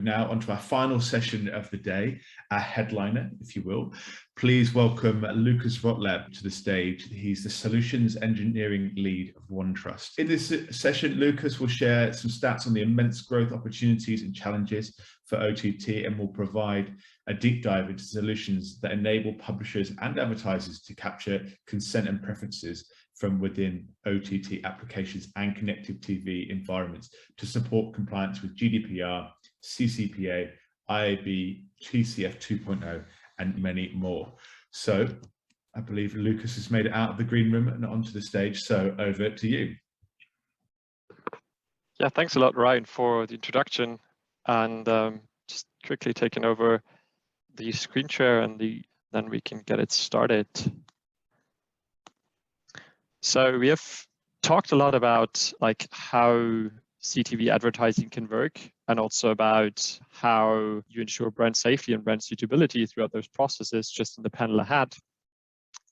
Now onto our final session of the day, our headliner, if you will. Please welcome Lukas Rottleb to the stage. He's the Solutions Engineering Lead of OneTrust. In this session, Lukas will share some stats on the immense growth opportunities and challenges for OTT and will provide a deep dive into solutions that enable publishers and advertisers to capture consent and preferences from within OTT applications and connected TV environments to support compliance with GDPR, CCPA, IAB TCF 2.0, and many more. So I believe Lukas has made it out of the green room and onto the stage. So over to you. Yeah, thanks a lot, Ryan, for the introduction, and just quickly taking over the screen share, and then we can get it started. So we have talked a lot about like how CTV advertising can work, and also about how you ensure brand safety and brand suitability throughout those processes just in the panel ahead.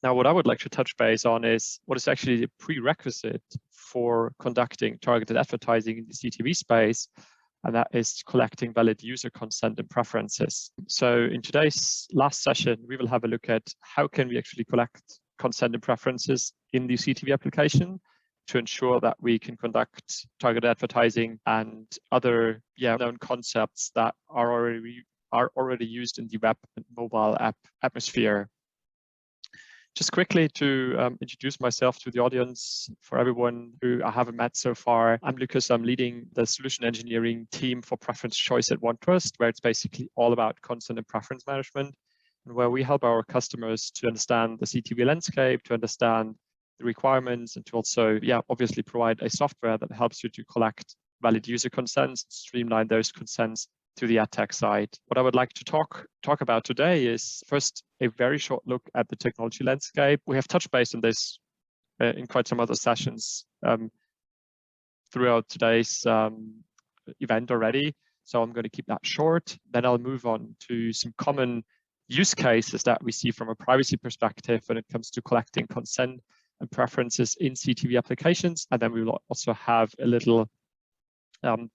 Now, what I would like to touch base on is what is actually the prerequisite for conducting targeted advertising in the CTV space, and that is collecting valid user consent and preferences. So in today's last session, we will have a look at how can we actually collect consent and preferences in the CTV application to ensure that we can conduct targeted advertising and other known concepts that are already used in the web and mobile app atmosphere. Just quickly to introduce myself to the audience, for everyone who I haven't met so far, I'm Lukas. I'm leading the solution engineering team for preference choice at OneTrust, where it's basically all about consent and preference management, and where we help our customers to understand the CTV landscape, to understand the requirements, and to also, obviously provide a software that helps you to collect valid user consents, streamline those consents to the ad tech side. What I would like to talk about today is first a very short look at the technology landscape. We have touched base on this in quite some other sessions throughout today's event already, so I'm going to keep that short. Then I'll move on to some common use cases that we see from a privacy perspective when it comes to collecting consent and preferences in CTV applications. And then we will also have a little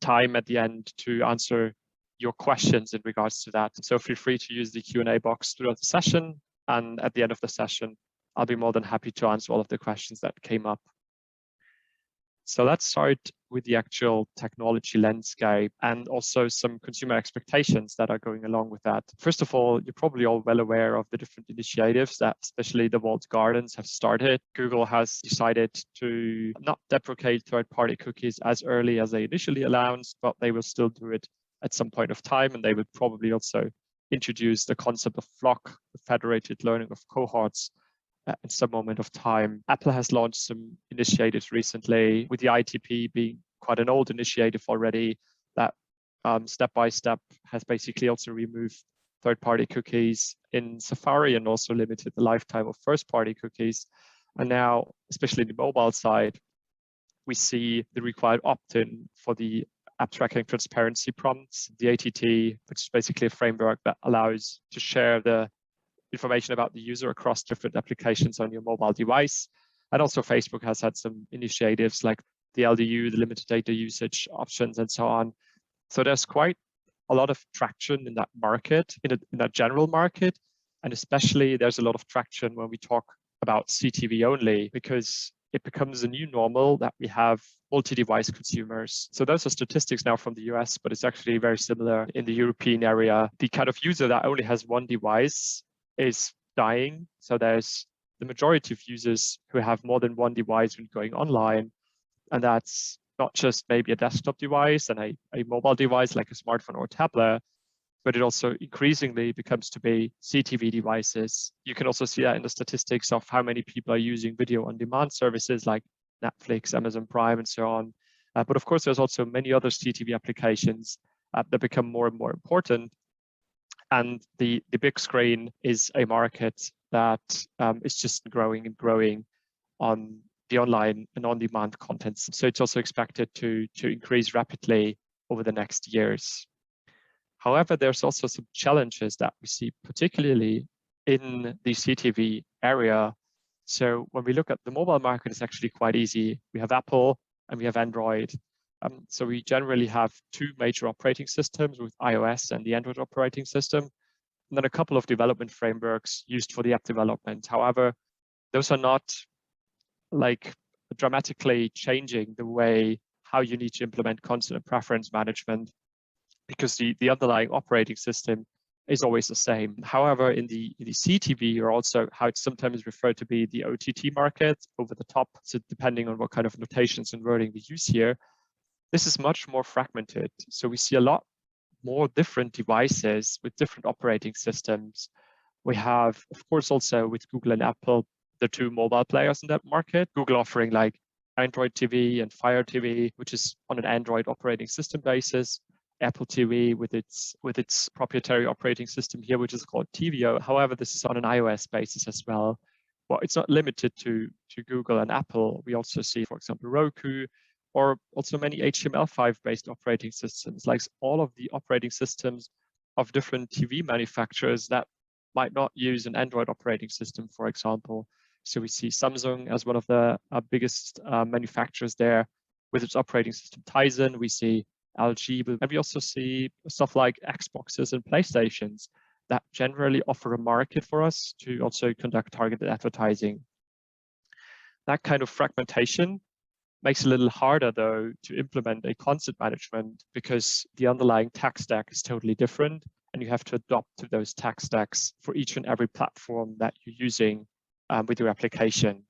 time at the end to answer your questions in regards to that. So feel free to use the Q&A box throughout the session. And at the end of the session, I'll be more than happy to answer all of the questions that came up. So let's start with the actual technology landscape and also some consumer expectations that are going along with that. First of all, you're probably all well aware of the different initiatives that especially the walled gardens have started. Google has decided to not deprecate third-party cookies as early as they initially announced, but they will still do it at some point of time, and they would probably also introduce the concept of flock, the federated learning of cohorts, at some moment of time. Apple has launched some initiatives recently, with the ITP being quite an old initiative already, that step by step has basically also removed third-party cookies in Safari and also limited the lifetime of first-party cookies. And now, especially in the mobile side, we see the required opt-in for the app tracking transparency prompts, the ATT, which is basically a framework that allows to share the information about the user across different applications on your mobile device. And also Facebook has had some initiatives like the LDU, the limited data usage options, and so on. So there's quite a lot of traction in that market, in that general market. And especially there's a lot of traction when we talk about CTV only, because it becomes a new normal that we have multi-device consumers. So those are statistics now from the US, but it's actually very similar in the European area. The kind of user that only has one device is dying. So there's the majority of users who have more than one device when going online. And that's not just maybe a desktop device and a mobile device like a smartphone or tablet, but it also increasingly becomes to be CTV devices. You can also see that in the statistics of how many people are using video on demand services like Netflix, Amazon Prime, and so on. But of course, there's also many other CTV applications that become more and more important. And the big screen is a market that is just growing and growing on the online and on-demand content. So it's also expected to increase rapidly over the next years. However, there's also some challenges that we see, particularly in the CTV area. So when we look at the mobile market, it's actually quite easy. We have Apple and we have Android. So we generally have two major operating systems with iOS and the Android operating system, and then a couple of development frameworks used for the app development. However, those are not like dramatically changing the way how you need to implement content and preference management, because the underlying operating system is always the same. However, in the CTV, or also how it's sometimes referred to be the OTT market, over the top, so depending on what kind of notations and wording we use here, this is much more fragmented. So we see a lot more different devices with different operating systems. We have, of course, also with Google and Apple, the two mobile players in that market. Google offering like Android TV and Fire TV, which is on an Android operating system basis. Apple TV with its proprietary operating system here, which is called TVO. However, this is on an iOS basis as well. Well, it's not limited to Google and Apple. We also see, for example, Roku, or also many HTML5 based operating systems, like all of the operating systems of different TV manufacturers that might not use an Android operating system, for example. So we see Samsung as one of the biggest manufacturers there with its operating system Tizen. We see LG, and we also see stuff like Xboxes and PlayStations that generally offer a market for us to also conduct targeted advertising. That kind of fragmentation makes it a little harder, though, to implement a content management, because the underlying tech stack is totally different, and you have to adopt to those tech stacks for each and every platform that you're using with your application.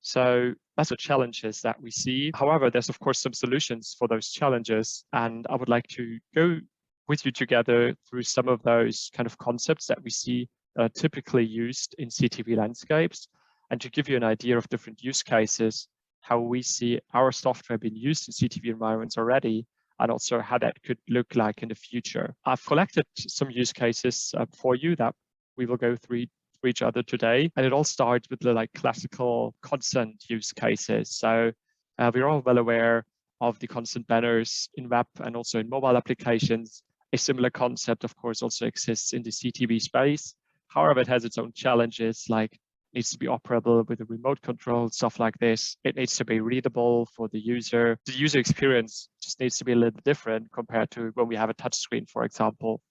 So that's the challenges that we see. However, there's of course some solutions for those challenges, and I would like to go with you together through some of those kind of concepts that we see typically used in CTV landscapes, and to give you an idea of different use cases, how we see our software being used in CTV environments already, and also how that could look like in the future. I've collected some use cases for you that we will go through each other today, and it all starts with the like classical consent use cases. So we're all well aware of the consent banners in web and also in mobile applications. A similar concept, of course, also exists in the CTV space. However, it has its own challenges, like it needs to be operable with a remote control, stuff like this. It needs to be readable for the user. The user experience just needs to be a little different compared to when we have a touch screen, for example.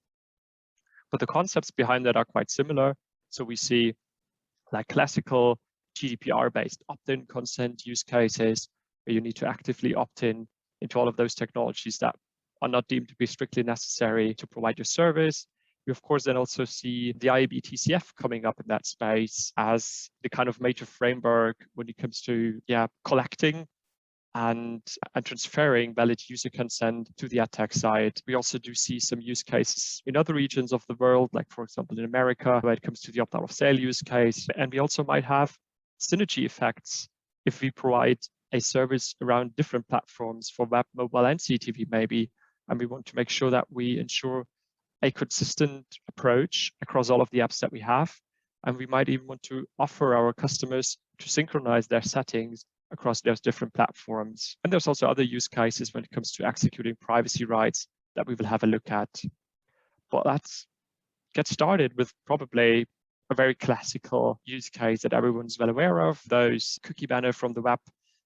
But the concepts behind that are quite similar. So we see like classical GDPR-based opt-in consent use cases, where you need to actively opt in into all of those technologies that are not deemed to be strictly necessary to provide your service. We, of course, then also see the IAB TCF coming up in that space as the kind of major framework when it comes to collecting and transferring valid user consent to the ad tech side. We also do see some use cases in other regions of the world, like for example in America, when it comes to the opt-out of sale use case. And we also might have synergy effects if we provide a service around different platforms for web, mobile, and CTV maybe, and we want to make sure that we ensure a consistent approach across all of the apps that we have. And we might even want to offer our customers to synchronize their settings across those different platforms. And there's also other use cases when it comes to executing privacy rights that we will have a look at. But let's get started with probably a very classical use case that everyone's well aware of, those cookie banner from the web,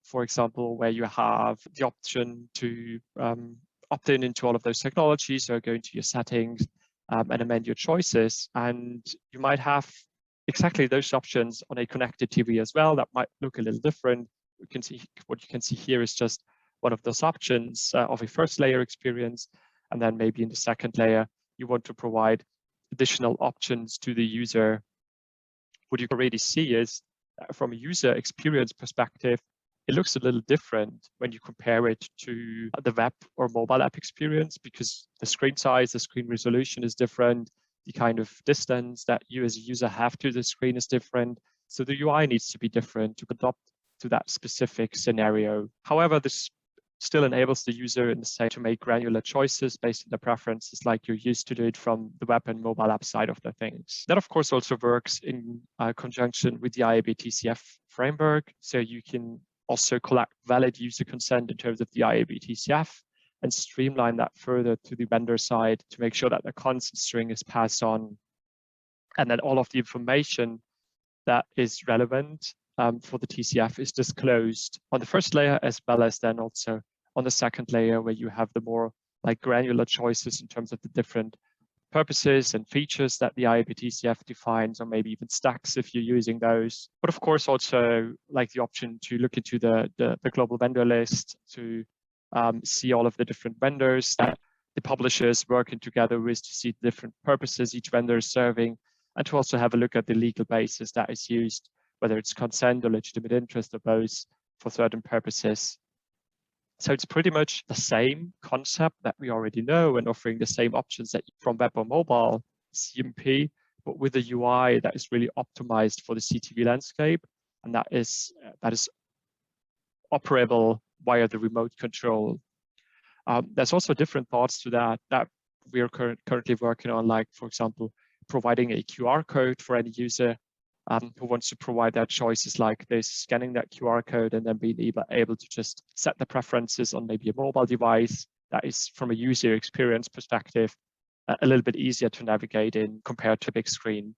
for example, where you have the option to opt in into all of those technologies, so go into your settings and amend your choices. And you might have exactly those options on a connected TV as well. That might look a little different. You can see what you can see here is just one of those options of a first layer experience. And then maybe in the second layer, you want to provide additional options to the user. What you already see is from a user experience perspective, it looks a little different when you compare it to the web or mobile app experience, because the screen size, the screen resolution is different. The kind of distance that you as a user have to the screen is different. So the UI needs to be different to adopt to that specific scenario. However, this still enables the user in the same to make granular choices based on their preferences, like you're used to do it from the web and mobile app side of the things. That, of course, also works in conjunction with the IAB TCF framework. So you can also collect valid user consent in terms of the IAB TCF and streamline that further to the vendor side to make sure that the consent string is passed on, and then all of the information that is relevant for the TCF is disclosed on the first layer, as well as then also on the second layer where you have the more like granular choices in terms of the different purposes and features that the IAB TCF defines, or maybe even stacks if you're using those. But of course, also like the option to look into the global vendor list to see all of the different vendors that the publishers working together with, to see the different purposes each vendor is serving, and to also have a look at the legal basis that is used, whether it's consent or legitimate interest or both for certain purposes. So it's pretty much the same concept that we already know and offering the same options that from web or mobile CMP, but with a UI that is really optimized for the CTV landscape, and that is operable via the remote control. There's also different thoughts to that we are currently working on, like, for example, providing a QR code for any user who wants to provide their choices like this, scanning that QR code and then being able to just set the preferences on maybe a mobile device that is, from a user experience perspective, a little bit easier to navigate in compared to a big screen.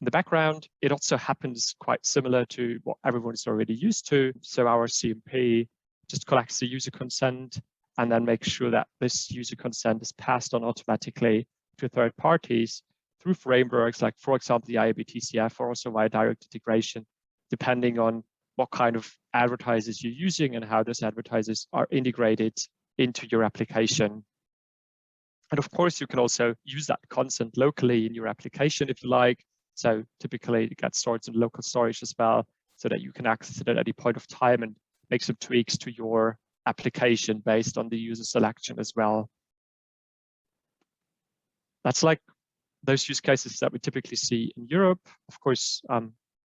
In the background, it also happens quite similar to what everyone is already used to. So our CMP just collects the user consent and then makes sure that this user consent is passed on automatically to third parties through frameworks like, for example, the IAB TCF, or also via direct integration, depending on what kind of advertisers you're using and how those advertisers are integrated into your application. And of course, you can also use that consent locally in your application if you like. So typically it gets stored in local storage as well, so that you can access it at any point of time and make some tweaks to your application based on the user selection as well. That's like those use cases that we typically see in Europe. Of course,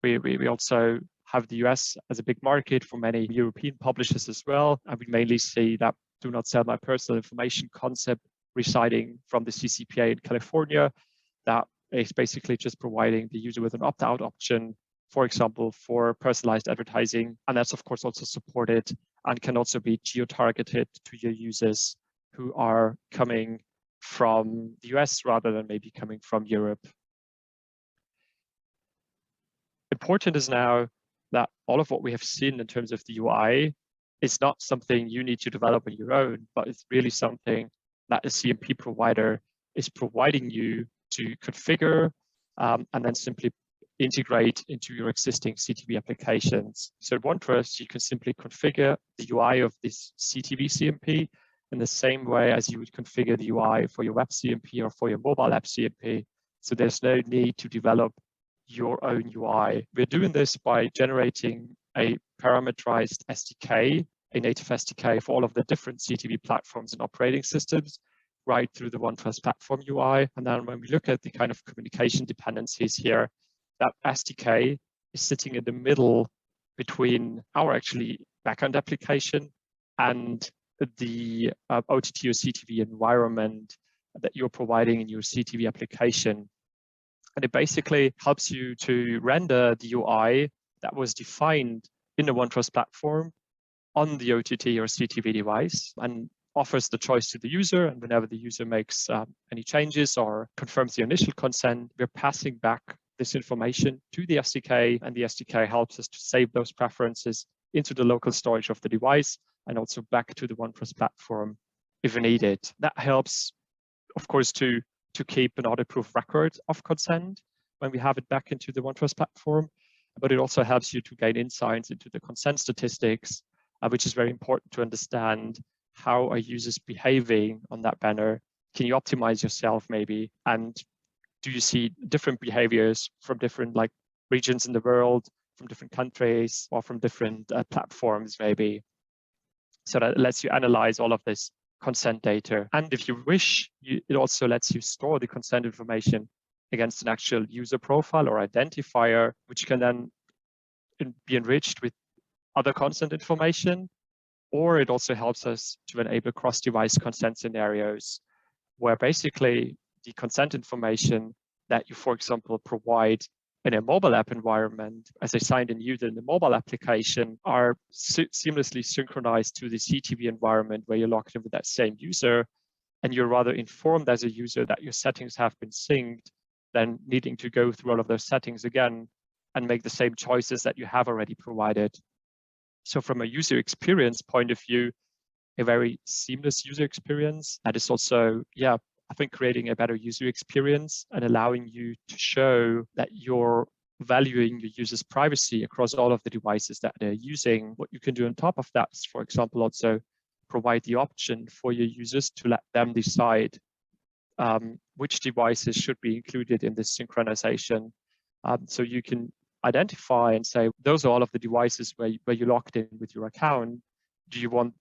we also have the US as a big market for many European publishers as well. And we mainly see that do not sell my personal information concept residing from the CCPA in California. That is basically just providing the user with an opt-out option, for example, for personalized advertising. And that's of course also supported and can also be geo-targeted to your users who are coming from the US rather than maybe coming from Europe. Important is now that all of what we have seen in terms of the UI is not something you need to develop on your own, but it's really something that a CMP provider is providing you to configure and then simply integrate into your existing CTV applications. So at OneTrust, you can simply configure the UI of this CTV CMP in the same way as you would configure the UI for your web CMP or for your mobile app CMP. So there's no need to develop your own UI. We're doing this by generating a parameterized SDK, a native SDK for all of the different CTV platforms and operating systems, right through the OneTrust platform UI. And then when we look at the kind of communication dependencies here, that SDK is sitting in the middle between our actually backend application and the OTT or CTV environment that you're providing in your CTV application. And it basically helps you to render the UI that was defined in the OneTrust platform on the OTT or CTV device, and offers the choice to the user. And whenever the user makes any changes or confirms the initial consent, we're passing back this information to the SDK, and the SDK helps us to save those preferences into the local storage of the device and also back to the OneTrust platform if needed. That helps, of course, to keep an audit-proof record of consent when we have it back into the OneTrust platform, but it also helps you to gain insights into the consent statistics, which is very important to understand how are users behaving on that banner. Can you optimize yourself maybe? And do you see different behaviors from different like regions in the world, from different countries, or from different platforms maybe? So that lets you analyze all of this consent data. And if you wish, it also lets you store the consent information against an actual user profile or identifier, which can then be enriched with other consent information. Or it also helps us to enable cross-device consent scenarios, where basically the consent information that you, for example, provide in a mobile app environment as a signed-in user in the mobile application are seamlessly synchronized to the CTV environment where you're logged in with that same user, and you're rather informed as a user that your settings have been synced than needing to go through all of those settings again and make the same choices that you have already provided. So from a user experience point of view, a very seamless user experience. That is also, I think creating a better user experience and allowing you to show that you're valuing your users' privacy across all of the devices that they're using. What you can do on top of that is, for example, also provide the option for your users to let them decide which devices should be included in this synchronization. So you can identify and say, those are all of the devices where you logged in with your account. Do you want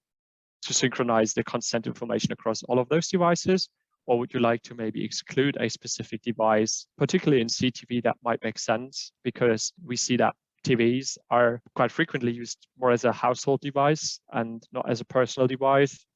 to synchronize the consent information across all of those devices? Or would you like to maybe exclude a specific device? Particularly in CTV, that might make sense because we see that TVs are quite frequently used more as a household device and not as a personal device.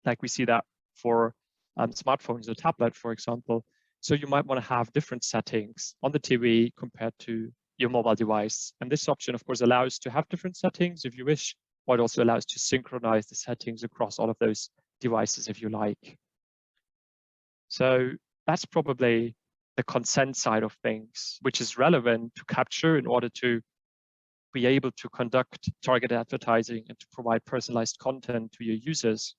Like we see that for smartphones or tablet, for example. So you might want to have different settings on the TV compared to your mobile device. And this option, of course, allows to have different settings if you wish, or it also allows to synchronize the settings across all of those devices if you like. So that's probably the consent side of things, which is relevant to capture in order to be able to conduct targeted advertising and to provide personalized content to your users.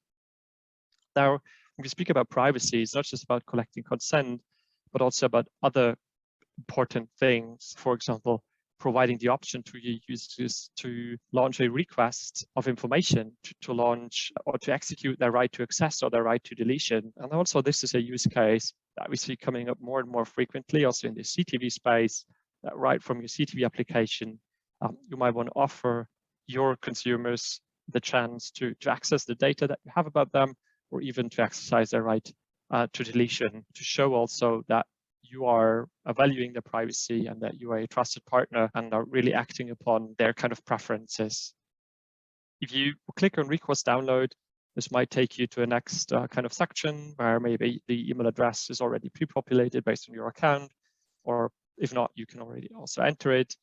Now, when we speak about privacy, it's not just about collecting consent, but also about other important things. For example, providing the option to your users to launch a request of information, to launch or to execute their right to access or their right to deletion. And also this is a use case that we see coming up more and more frequently, also in the CTV space, that right from your CTV application, you might want to offer your consumers the chance to access the data that you have about them, or even to exercise their right to deletion, to show also that you are valuing their privacy and that you are a trusted partner and are really acting upon their kind of preferences. If you click on request download, this might take you to a next kind of section where maybe the email address is already pre-populated based on your account, or if not, you can already also enter it.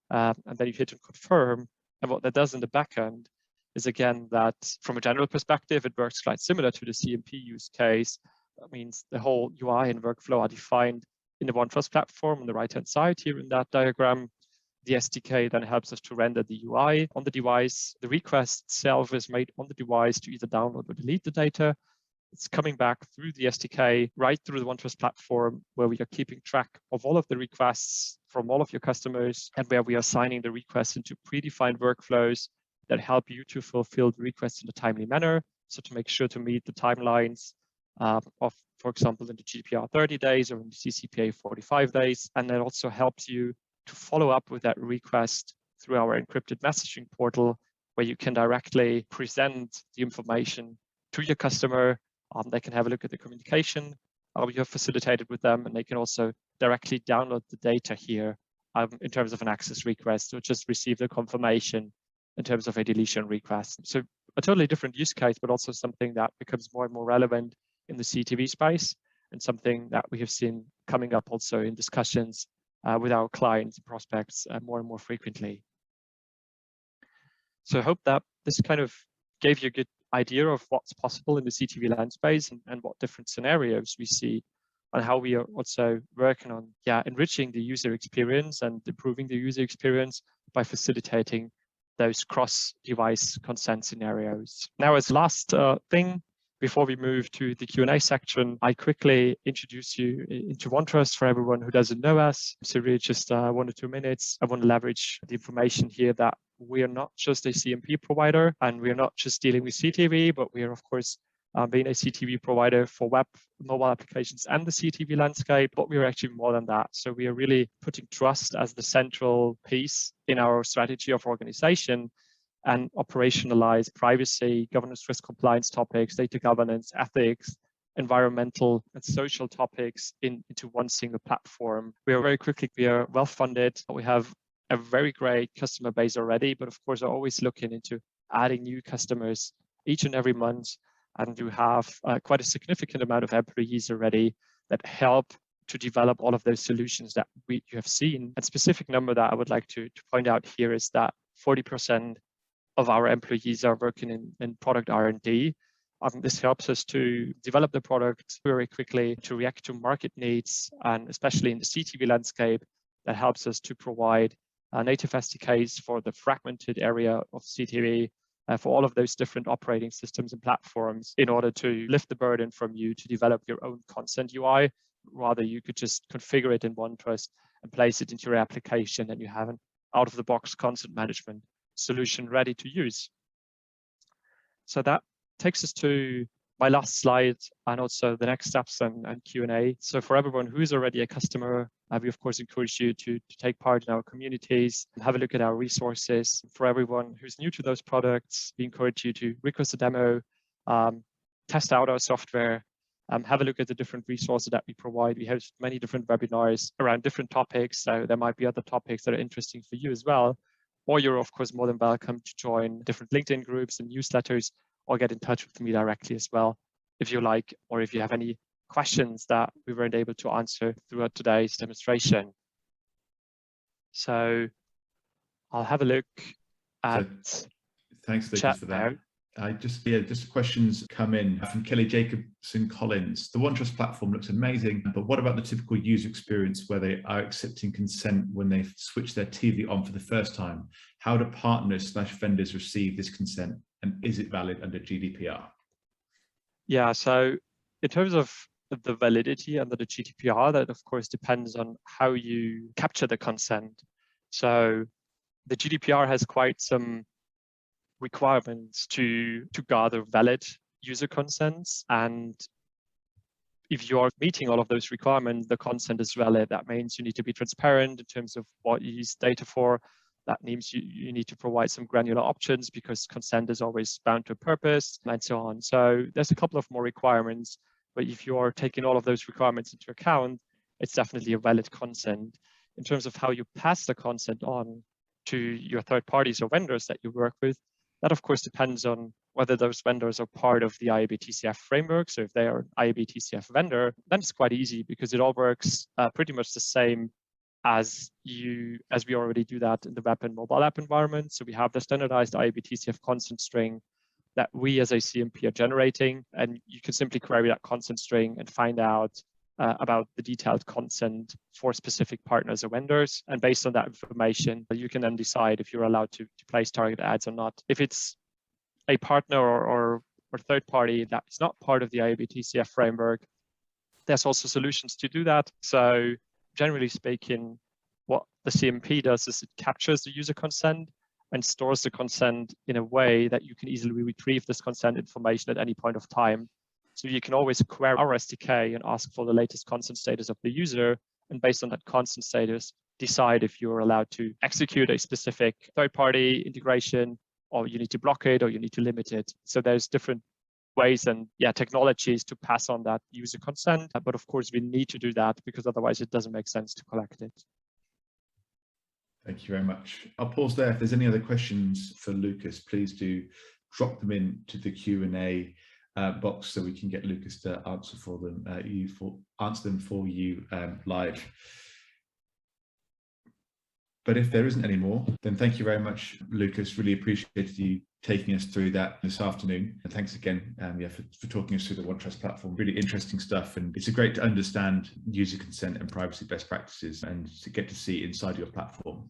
And then you hit on confirm. And what that does in the backend is, again, that from a general perspective, it works quite similar to the CMP use case. That means the whole UI and workflow are defined in the OneTrust platform on the right-hand side here in that diagram. The SDK then helps us to render the UI on the device. The request itself is made on the device to either download or delete the data. It's coming back through the SDK, right through the OneTrust platform, where we are keeping track of all of the requests from all of your customers, and where we are assigning the requests into predefined workflows that help you to fulfill the requests in a timely manner. So to make sure to meet the timelines of, for example, in the GDPR 30 days or in the CCPA 45 days. And that also helps you to follow up with that request through our encrypted messaging portal, where you can directly present the information to your customer. They can have a look at the communication you have facilitated with them, and they can also directly download the data here in terms of an access request, or just receive the confirmation in terms of a deletion request. So a totally different use case, but also something that becomes more and more relevant in the CTV space, and something that we have seen coming up also in discussions with our clients and prospects more and more frequently. So I hope that this kind of gave you a good idea of what's possible in the CTV land space, and what different scenarios we see, and how we are also working on enriching the user experience and improving the user experience by facilitating those cross-device consent scenarios. Now, as last thing, before we move to the Q&A section, I quickly introduce you into OneTrust for everyone who doesn't know us. So really just 1 or 2 minutes. I want to leverage the information here that we are not just a CMP provider, and we are not just dealing with CTV, but we are, of course, being a CTV provider for web, mobile applications and the CTV landscape, but we are actually more than that. So we are really putting trust as the central piece in our strategy of organization, and operationalize privacy, governance, risk, compliance topics, data governance, ethics, environmental and social topics into one single platform. We are well funded. We have a very great customer base already, but of course, are always looking into adding new customers each and every month. And you have quite a significant amount of employees already that help to develop all of those solutions that you have seen. A specific number that I would like to point out here is that 40% of our employees are working in product R&D. This helps us to develop the product very quickly, to react to market needs, and especially in the CTV landscape, that helps us to provide native SDKs for the fragmented area of CTV, for all of those different operating systems and platforms in order to lift the burden from you to develop your own consent UI. Rather, you could just configure it in OneTrust and place it into your application, and you have an out-of-the-box consent management solution ready to use. So that takes us to my last slide and also the next steps and Q&A. So for everyone who is already a customer, we of course encourage you to take part in our communities and have a look at our resources. For everyone who's new to those products, we encourage you to request a demo, test out our software, have a look at the different resources that we provide. We host many different webinars around different topics, so there might be other topics that are interesting for you as well. Or you're of course more than welcome to join different LinkedIn groups and newsletters, or get in touch with me directly as well, if you like, or if you have any questions that we weren't able to answer throughout today's demonstration. So I'll have a look at thanks, Lucas, for that. Just questions come in from Kelly Jacobson Collins. The OneTrust platform looks amazing, but what about the typical user experience where they are accepting consent when they switch their TV on for the first time? How do partners/vendors receive this consent, and is it valid under GDPR? Yeah, so in terms of the validity under the GDPR, that of course depends on how you capture the consent. So the GDPR has quite some requirements to gather valid user consents, and if you are meeting all of those requirements, the consent is valid. That means you need to be transparent in terms of what you use data for. That means you need to provide some granular options because consent is always bound to a purpose, and so on. So there's a couple of more requirements, but if you are taking all of those requirements into account, it's definitely a valid consent. In terms of how you pass the consent on to your third parties or vendors that you work with, that of course depends on whether those vendors are part of the IAB TCF framework. So if they are an IAB TCF vendor, then it's quite easy because it all works pretty much the same as we already do that in the web and mobile app environment. So we have the standardized IAB TCF consent string that we as a CMP are generating, and you can simply query that consent string and find out about the detailed consent for specific partners or vendors. And based on that information, you can then decide if you're allowed to place target ads or not. If it's a partner or third party that is not part of the IAB TCF framework, there's also solutions to do that. So generally speaking, what the CMP does is it captures the user consent and stores the consent in a way that you can easily retrieve this consent information at any point of time. So you can always query our SDK and ask for the latest consent status of the user, and based on that consent status, decide if you're allowed to execute a specific third-party integration, or you need to block it, or you need to limit it. So there's different ways and technologies to pass on that user consent, but of course we need to do that because otherwise it doesn't make sense to collect it. Thank you very much. I'll pause there. If there's any other questions for Lucas, please do drop them into the Q&A box so we can get Lucas to answer for them. Answer them for you live. But if there isn't any more, then thank you very much, Lucas. Really appreciated you taking us through that this afternoon. And thanks again for talking us through the OneTrust platform. Really interesting stuff. And it's great to understand user consent and privacy best practices and to get to see inside your platform.